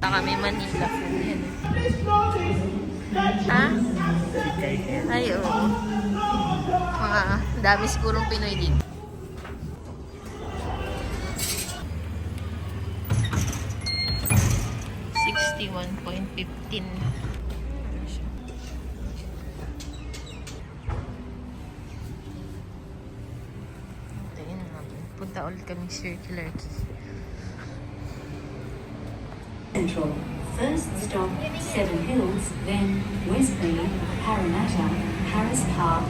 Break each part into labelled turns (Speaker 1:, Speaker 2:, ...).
Speaker 1: Kami Manila food yan. Ha? Ay, oo. Mga dami sigurong Pinoy dito. $61.15. Punta ulit kami Circular Quay.
Speaker 2: Central. First stop, Seven Hills, then Westbury, Parramatta, Harris Park,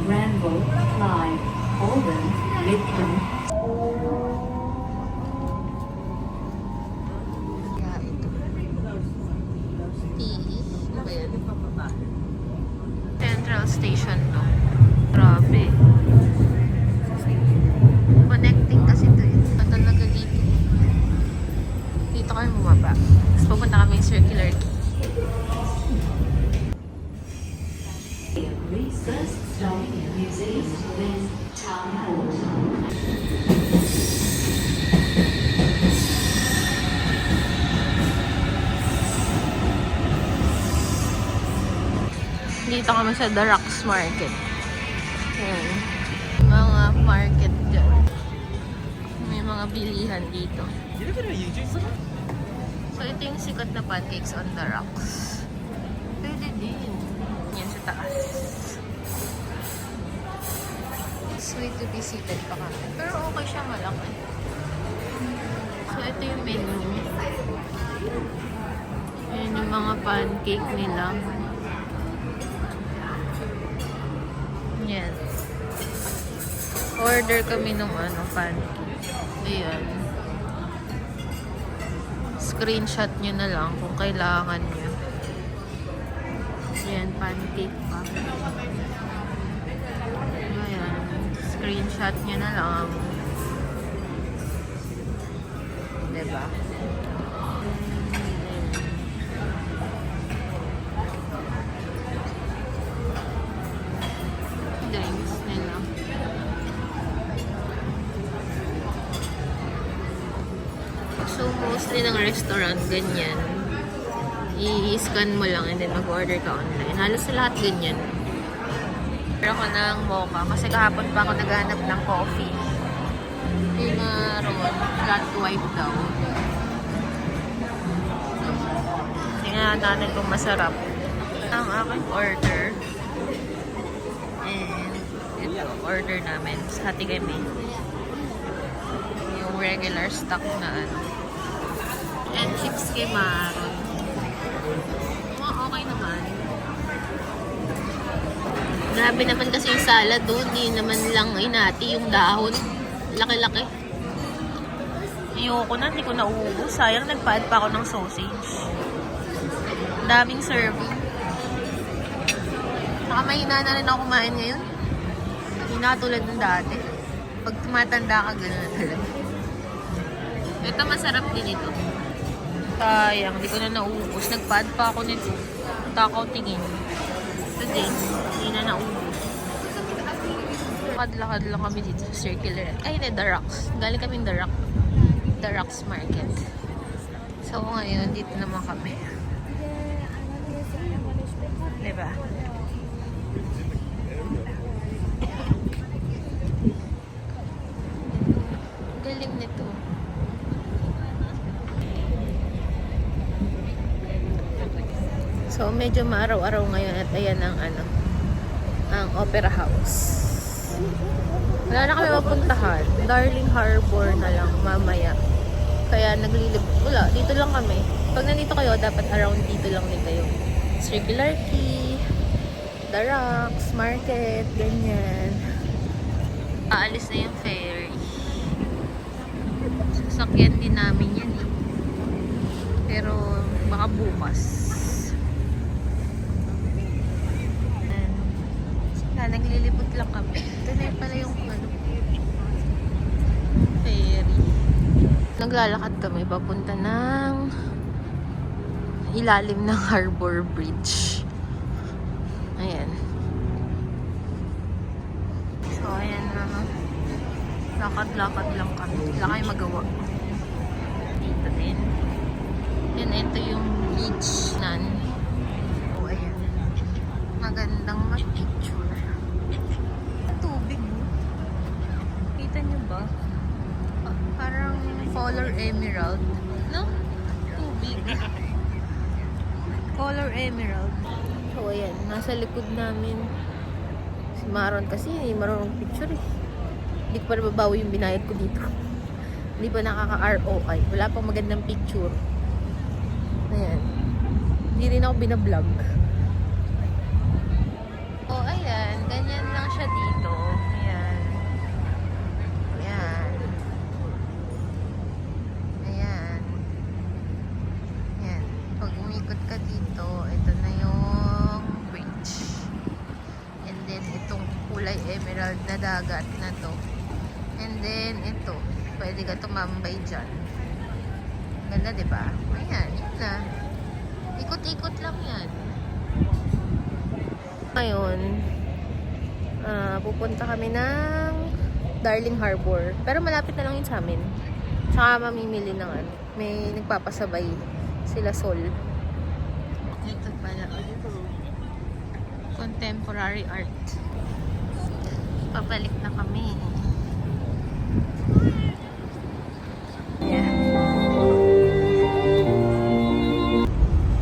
Speaker 2: Granville, Clyde, Auburn, Lidcombe.
Speaker 1: Kaya ito. PE? Ano ba yan? Central Station to. Grabe. Connecting kasi ito eh. Talaga dito. Dito kami bumaba. Tapos pupunta kami Circular Quay.
Speaker 2: First stop, Museum, then Town Hall.
Speaker 1: Dito kami sa The Rocks Market. Ayan. Mga market dyan. May mga bilihan dito. So ito yung sikat na pancakes on The Rocks. Pwede din. Yan sa taas. Sweet to be seated pa kami. Pero okay siya, malaki. So ito yung menu. Ayan yung mga pancake nila. Yan. Order kami nung pancake. Ayan. Screenshot nyo na lang kung kailangan nyo. Ayan, pancake pa. Ayan. Screenshot nyo na lang. Diba? Drinks nila. So, mostly ng restaurant, ganyan. I-scan mo lang and then mag-order ka online. Halos sa lahat ganyan. Pero ako ng mocha kasi kahapon pa ako naghanap ng coffee. Yung ron, flat white daw. Tingnan natin kung masarap. Ang aking order. And ito, order namin. Hati kami. Yung regular stock na and chips kay Maron. Okay naman. Grabe naman kasi yung salad doon. Hindi naman lang inati yung dahon. Laki-laki. Ayoko na. Hindi ko nauubos. Sayang nagpa-add pa ako ng sausage. Daming serving. Nakamahina na rin ako kumain ngayon. Hindi tulad ng dati. Pag tumatanda ka, gano'n na talaga. Ito masarap din ito. Sayang, hindi ko na naubos. Nagpa-add pa ako nito. Takaw tingin. Ito din, hindi na naubos. Lakad-lakad lang kami dito sa Circular. Ay, hindi, The Rocks. Galing kami The Rocks Market. So, ngayon, dito naman kami. Diba? Galing nito. So, medyo maaraw-araw ngayon at ayan ang ang Opera House. Wala na kami mapuntahan. Darling Harbor na lang mamaya. Kaya wala, dito lang kami. Pag nandito kayo, dapat around dito lang din kayo. Circular Quay, The Rocks, Market, ganyan. Aalis na yung ferry. Sasakyan din namin yan eh. Pero baka bukas. Naglilibot lang kami. Ito na pala yung ferry. Naglalakad kami papunta ng ilalim ng Harbor Bridge. Ayan. So, ayan na. Lakad-lakad lang kami. Wala kayo magawa. Dito din. Yan, ito yung beach nan. Oh, ayan. Magandang mag-picture. Tubig. Kita nyo ba? Parang color emerald. No? Tubig. Color emerald. So, ayan. Nasa likod namin. Si Maron kasi, hindi marunong picture eh. Hindi ko pa nababawi yung binayad ko dito. Hindi pa nakaka-ROI. Wala pang magandang picture. Ayan. Hindi rin ako binablog. Oh, ayan. Ganyan lang siya dito. Ayan. Ayan. Ayan. Ayan. Pag umikot ka dito, ito na yung bridge. And then, itong kulay emerald na dagat na to. And then, ito. Pwede ka tumambay dyan. Ganda, diba? Ayan, yun na. Ikot-ikot lang yan. Ngayon, pupunta kami ng Darling Harbor. Pero malapit na lang yun sa amin. Tsaka mamimili ng ano. May nagpapasabay sila Sol. Ito pala. Contemporary art. Pabalik na kami. Ayan.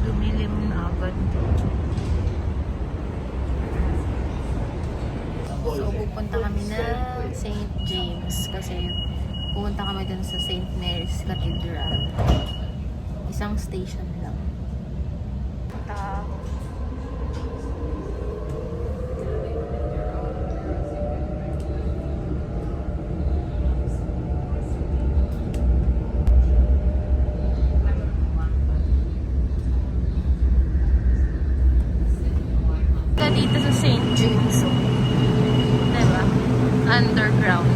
Speaker 1: Lumilim na agad. So, pupunta kami na St. James kasi pupunta kami dun sa St. Mary's Cathedral. Isang station lang. Dito sa St. James. So, diba? Underground.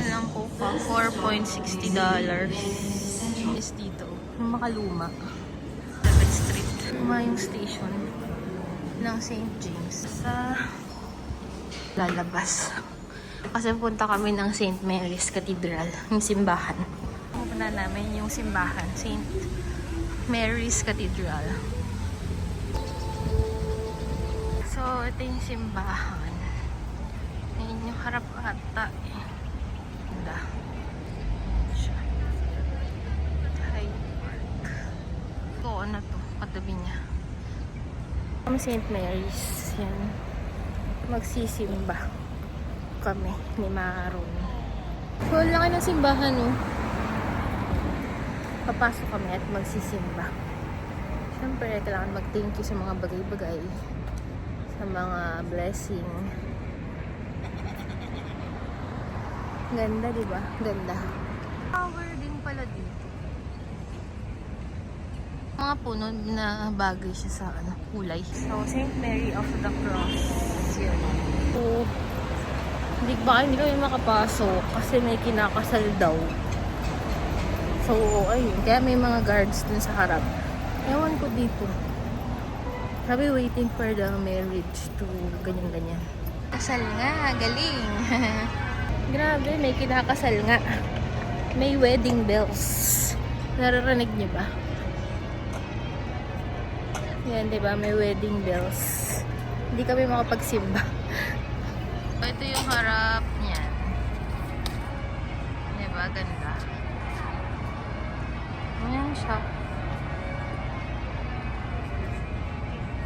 Speaker 1: Lang po pa. $4.60 is dito. Yung makaluma. 7th Street. Yung station ng St. James. Sa lalabas. Kasi punta kami ng St. Mary's Cathedral. Yung simbahan. Pupunta namin yung simbahan. St. Mary's Cathedral. So, ito yung simbahan. Ayun yung harap ata eh. Ganda. Siya. Hyde Park. Oo na to. Katabi niya. Kami St. Mary's. Yan. Magsisimba kami ni Maron. So, laki ng simbahan, no? Papasok kami at magsisimba. Siyempre, kailangan mag-thank you sa mga bagay-bagay. Sa mga blessing. Ganda, diba? Ganda. Power din pala dito. Mga puno na bagay siya sa kulay. So, St. Mary of the Cross. Yun. So, hindi kami makapasok kasi may kinakasal daw. So, ayun. Kaya may mga guards dun sa harap. Ewan ko dito. Sabi, waiting for the marriage to ganyan-ganyan. Kasal nga, galing. Grabe, may kinakasal nga. May wedding bells. Naririnig niyo ba? Yan, diba? May wedding bells. Hindi kami makapagsimba. Ito yung harap niyan. Diba? Ganda. Ayan siya.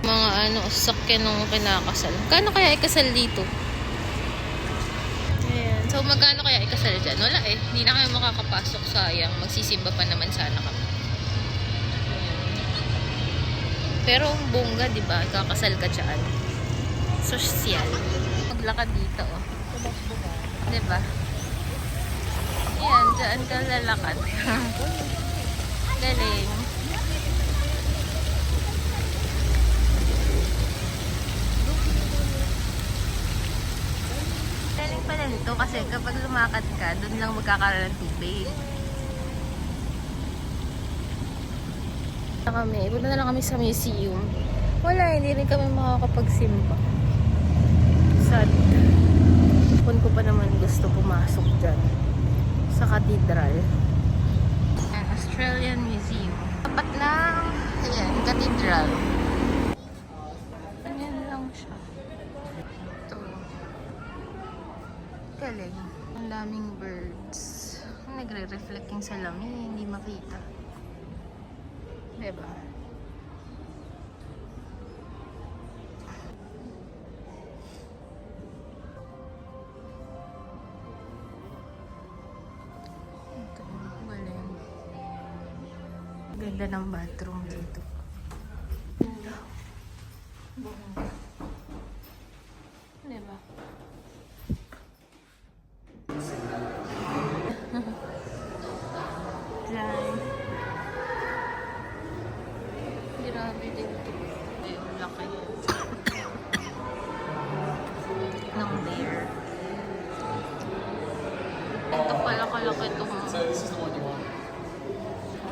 Speaker 1: Mga sakyan ng kinakasal. Kano kaya ikasal dito? Ayan. So, magkano kaya ikasal dyan? Wala eh. Hindi na kami makakapasok. Sayang. Magsisimba pa naman sana kami. Pero, bongga, diba? Ikakasal ka dyan. Sosyal. Maglakad dito, oh. Diba? Ayan, dyan ka lalakad. Galing. Galing pala nito kasi kapag lumakad ka, doon lang magkakaroon ng tubig. Punta na lang kami sa museum. Wala, hindi rin kami makakapagsimba. Sad. Kung ko pa naman gusto pumasok dyan sa cathedral. As Australian Museum. Tapat ng, ayan, cathedral. Ayan lang siya. Ito. Galing. Ang daming birds. Nagre-reflect yung salamin, hindi makita. Diba? Ito, galing. Ganda ng bathroom dito. Ganda. Bongga. Diba? Diyan. Grabe din ito. Ayun, laki. Ng bear. Ito pala kalaki itong...
Speaker 3: So this is the one you want.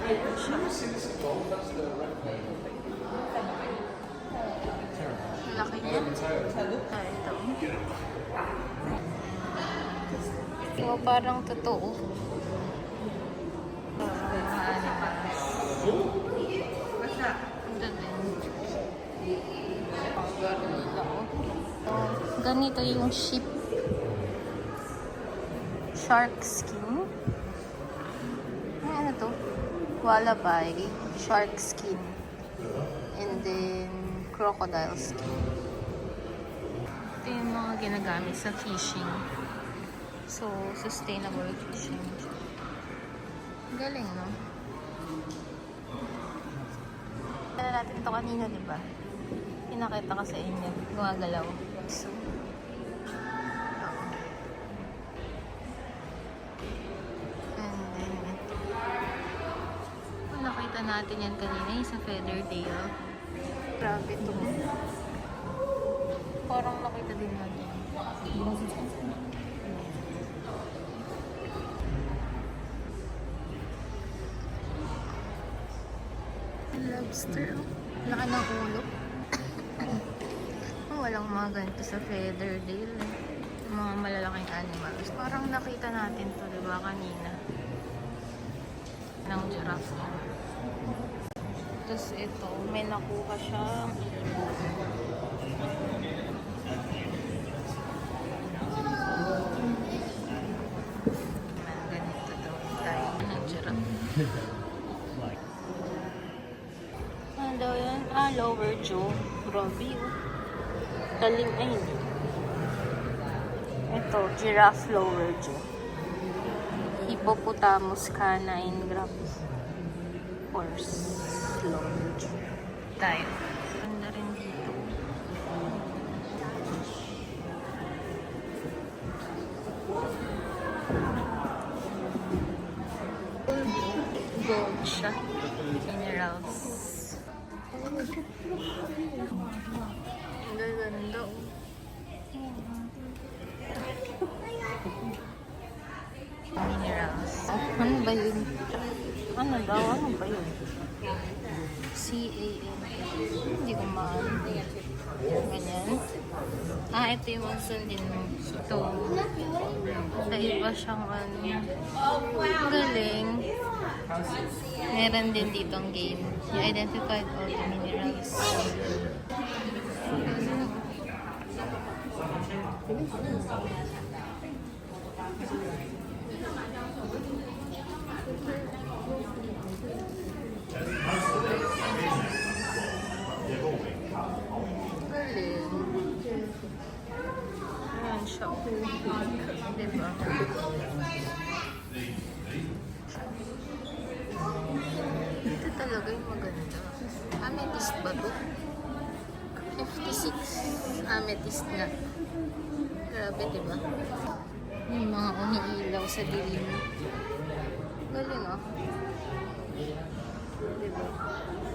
Speaker 3: Hey, did you ever see this in gold? That's the red plate.
Speaker 1: Laki niya. Ah, ito. So, parang totoo. Mga animals. Ang ganda. Ganito yung sheep. Shark skin. Ay, ano to? Wallaby. Shark skin. And then, crocodile skin. Ito yung mga ginagamit sa fishing. So, sustainable fishing. Galing, no? Kaya natin ito kanina, di ba? Pinakita ko sa inyo. Gumagalaw. So, and then, nakita natin yan kanina yung sa Featherdale. Grabe ito. Parang nakita din natin. Lobster. Laki ng ulo. Walang mga ganito sa Featherdale. Mga malalaking animals. Parang nakita natin to, diba, kanina. Ng giraffe. Tapos ito, may nakuha siyang ganito daw tayo ng giraffe. Ano daw yan? Ah, lower jaw. Grabe, oh. Talim, ay hindi. Ito, giraffe lower jaw. Hippopotamus canine grape. Horse lower jaw. Tayo. Ganda rin dito. Gold siya. Minerals. Ang ganda, oh. Minerals. Ano ba yun? Ano daw? Ano ba yun? C-A-N. Hindi ko maano. Ganyan. Ah, ito yung sundin mo. Ito. Sa iba siyang ano. Galing. Meron din ditong game. You identified all the minerals. Galing. Ayan siya. Diba? Ito talaga yung maganda. Amethyst ba to? 56 amethyst na. Grabe, diba? Yung mga umiilaw sa dilim. Galing, oh. Diba?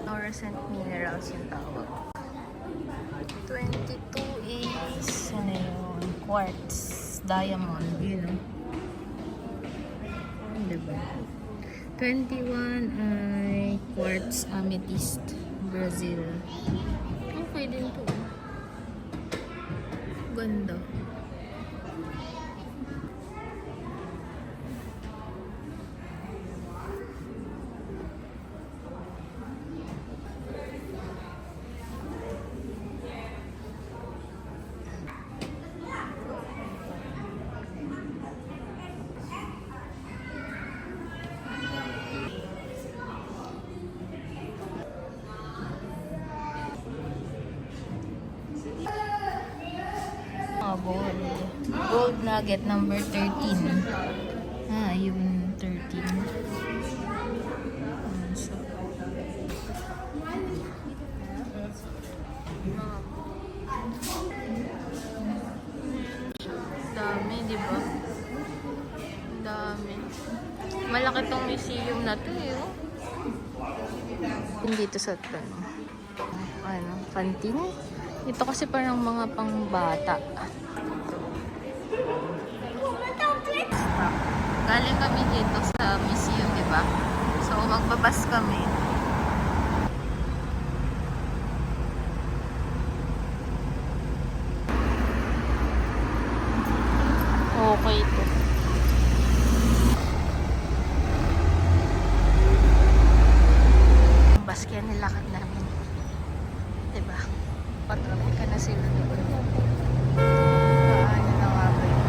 Speaker 1: Fluorescent minerals yung tawag. 22 is ano yun? Quartz. Diamond. Yun, oh. Diba? 21 ay quartz amethyst. Brazil. Okay din to. Ganda. Gold nugget number 13. Ah, yun 13. So, dami, di ba? Dami. Malaki tong museum na to eh. Oh. Dito sa ano, canteen. Ito kasi parang mga pangbata. Galing kami dito sa museum, di ba? So, magbabas kami. Okay ito. Bas kaya nilakad namin. Diba? Patrapin ka na sila doon. Paano na nga ba yun?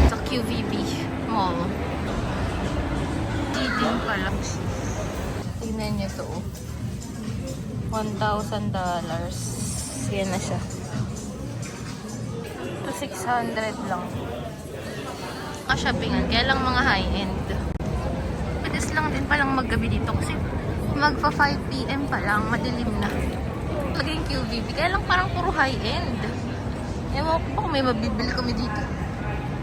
Speaker 1: Sa QVB Mall. Eating pa lang siya. Tingnan nyo to. $1,000. Yan na siya. Ito 600 lang. Shoppingan. Kaya lang mga high-end. Pwede lang din palang maggabi dito kasi magpa 5 PM pa lang, madilim na. Laging QVB, kaya lang parang puro high-end. Ewan ko kung may mabibili kami dito.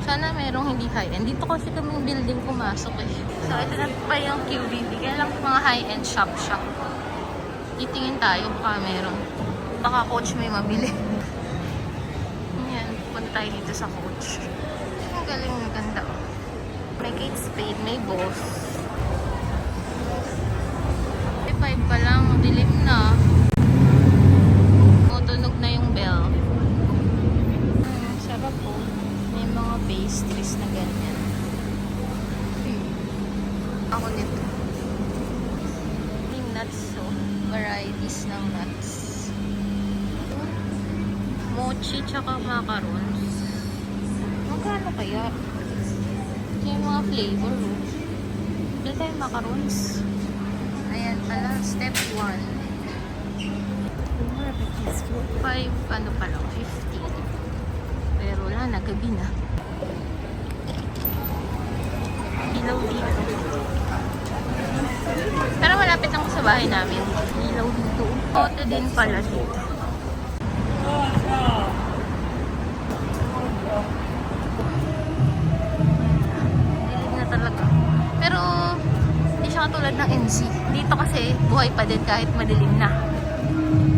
Speaker 1: Sana merong hindi high-end. Dito kasi kaming building pumasok eh. So ito na pa yung QVB, kaya lang mga high-end shop. Titingin tayo, baka meron. Baka Coach may mabili. Yan, punta tayo dito sa Coach. Ang galing, ang ganda. May Kate Spade, may Boss. 5 pa lang, dilim na. Tunog na yung bell. Sarap po. May mga pastries na ganyan. Ako dito. Yung nuts, so. Varieties ng nuts. Mochi tsaka macarons. Magkano kaya? Yung mga flavor, oh. Dito tayo macarons. Ayan pala, step 1. 5, ano pa lang, 50. Pero wala na, gabi na. Ilaw dito. Pero malapit lang sa bahay namin. Ilaw dito. Auto din pala dito. Dilig na talaga. Pero hindi siya katulad ng NC. Dito kasi buhay pa din kahit madilim na.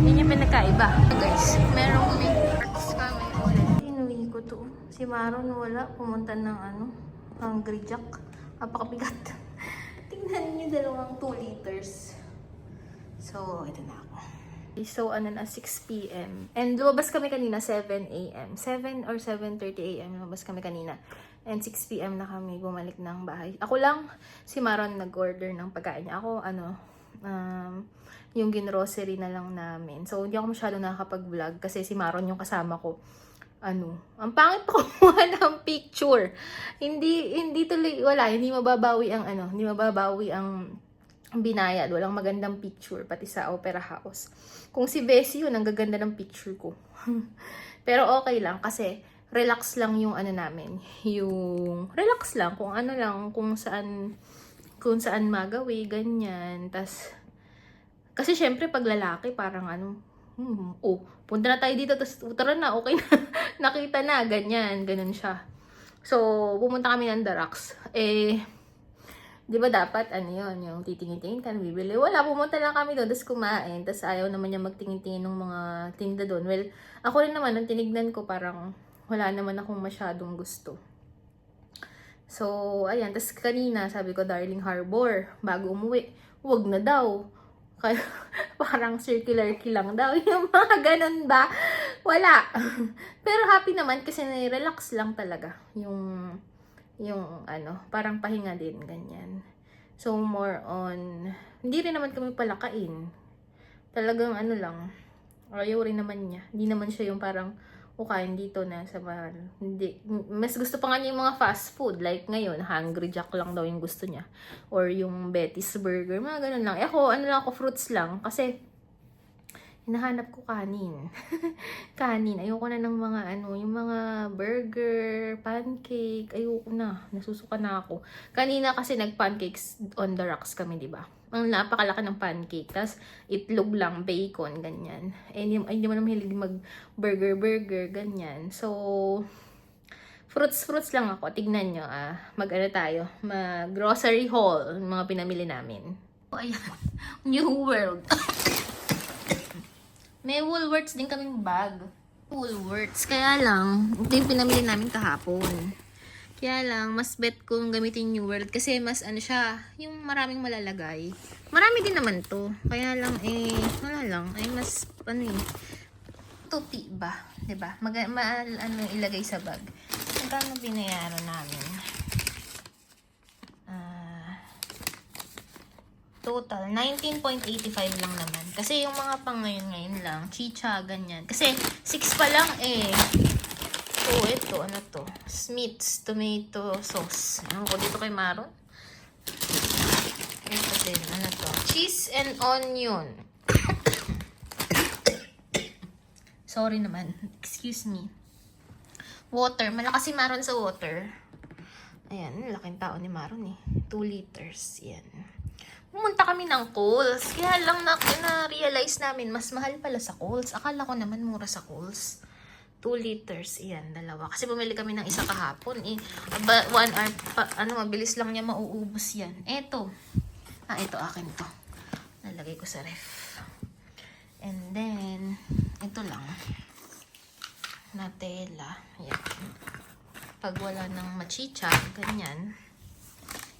Speaker 1: Yun yung pinagkaiba. Guys, merong parts kami ulit. Inuwi ko to. Si Maron wala. Pumunta ng Hungry Jack. Napakabigat. Tingnan niyo, dalawang 2 liters. So, ito na ako. So, na, 6 p.m. And lumabas kami kanina, 7 a.m. 7 or 7:30 a.m. lumabas kami kanina. And 6 p.m. na kami bumalik ng bahay. Ako lang, si Maron nag-order ng pagkain niya. Ako, yung ginrocery na lang namin. So, hindi ako masyado nakakapag-vlog kasi si Maron yung kasama ko. Ang pangit ko kumuha ng picture. Hindi tuloy, hindi mababawi ang binayad. Walang magandang picture, pati sa Opera House. Kung si Bessie yun, ang gaganda ng picture ko. Pero okay lang, kasi relax lang yung namin. Yung relax lang, kung saan magawi, ganyan. Kasi syempre, pag lalaki, parang punta na tayo dito, tapos tara na, okay na. Nakita na, ganun siya. So, pumunta kami ng Darax. Di ba dapat, yung titingin-tingin ka, bibili. Wala, pumunta lang kami doon, tapos kumain. Tapos ayaw naman niya magtingin-tingin ng mga tinda doon. Well, ako rin naman, ang tinignan ko, parang wala naman akong masyadong gusto. So, ayan. Tapos kanina, sabi ko, Darling Harbor, bago umuwi, wag na daw. Kaya, parang circular key lang daw. Yung mga ganun ba? Wala. Pero happy naman kasi relax lang talaga. Yung parang pahinga din, ganyan. So, more on, hindi rin naman kami palakain. Talagang lang, ayaw rin naman niya. Hindi naman siya yung parang, kain dito na sa mahal. Hindi. Mas gusto pa nga niya yung mga fast food. Like ngayon, Hungry Jack lang daw yung gusto niya. Or yung Betty's Burger, mga ganun lang. Ako, lang ako, fruits lang. Kasi, hinahanap ko kanin. Kanin. Ayoko na ng mga yung mga burger, pancake. Ayoko na. Nasusuka na ako. Kanina kasi nag-pancakes on the rocks kami, di ba? Ang napakalaki ng pancake. Tapos itlog lang, bacon, ganyan. Eh, hindi mo na mahilig mag-burger, ganyan. So, fruits lang ako. Tignan nyo, mag-ano tayo, mag-grocery haul, yung mga pinamili namin. Oh, ayan. New World. May Woolworths din kaming bag. Woolworths. Kaya lang, ito yung pinamili namin kahapon. Kaya lang, mas bet kong gamitin New World kasi mas siya, yung maraming malalagay. Marami din naman to. Kaya lang, wala lang. Mas, tupi ba? Diba? Ilagay sa bag. Magkano binayaran namin? Total, 19.85 lang naman. Kasi yung mga pang ngayon lang, chicha, ganyan. Kasi 6 pa lang Oh, ito, ano to? Smith's tomato sauce. Ano ko dito kay Maron? Ito din, ano to? Cheese and onion. Sorry naman. Excuse me. Water. Malakas si Maron sa water. Ayan, laking tao ni Maron eh. 2 liters. Yan. Pumunta kami ng Kohl's. Kaya lang na-realize namin, mas mahal pala sa Kohl's. Akala ko naman mura sa Kohl's. 2 liters. Iyan, dalawa. Kasi bumili kami ng isa kahapon. 1 hour pa, mabilis lang niya mauubos yan. Eto. Ito akin to. Nalagay ko sa ref. And then, ito lang. Nutella. Yan. Pag wala ng machicha, ganyan.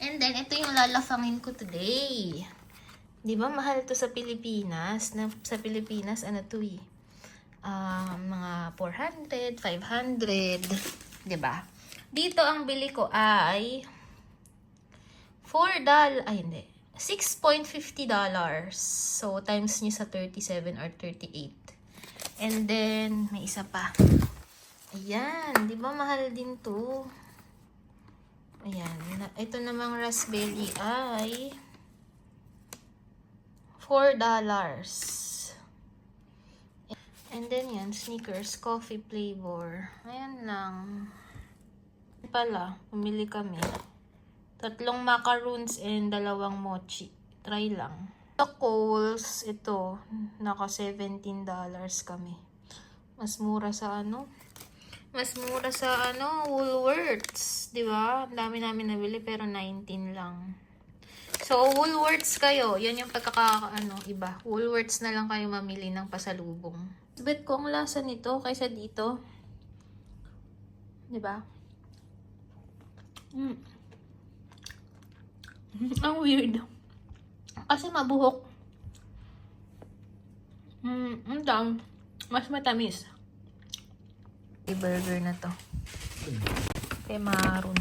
Speaker 1: And then, ito yung lalafangin ko today. Di ba, mahal to sa Pilipinas. Sa Pilipinas, mga 400, 500. Di ba? Dito, ang bili ko ay $4. Ay, hindi. $6.50. So, times nyo sa 37 or 38. And then, may isa pa. Ayan. Di ba, mahal din to. Ayan. Ito namang raspberry ay $4. And then yan, Snickers, coffee flavor. Ayan lang. Pala, pumili kami. 3 macaroons and 2 mochi. Try lang. Sa Kohl's, ito, naka $17 kami. Mas mura sa Woolworths, 'di ba? Ang dami namin nabili pero 19 lang. So, Woolworths kayo, 'yan yung iba. Woolworths na lang kayo mamili ng pasalubong. Bet ko ang lasa nito kaysa dito. 'Di ba? Ang weird. Kasi mabuhok. Mas matamis. Burger na to. Kay Maroon.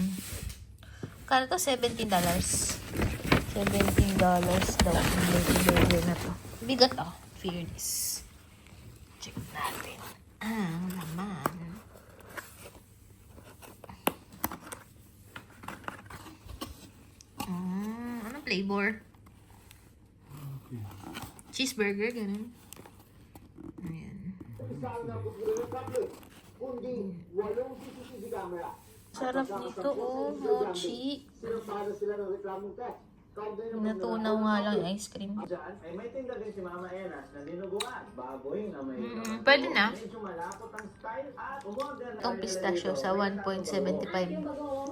Speaker 1: Kano to? $17. $17 daw yung burger na to. Bigat Fear this. Check natin. Ang laman. Anong flavor? Cheeseburger, ganun. Ayan. Sarap dito, mochi. Natunaw nga lang yung ice cream. Pwede na. Itong pistachio sa 1.75.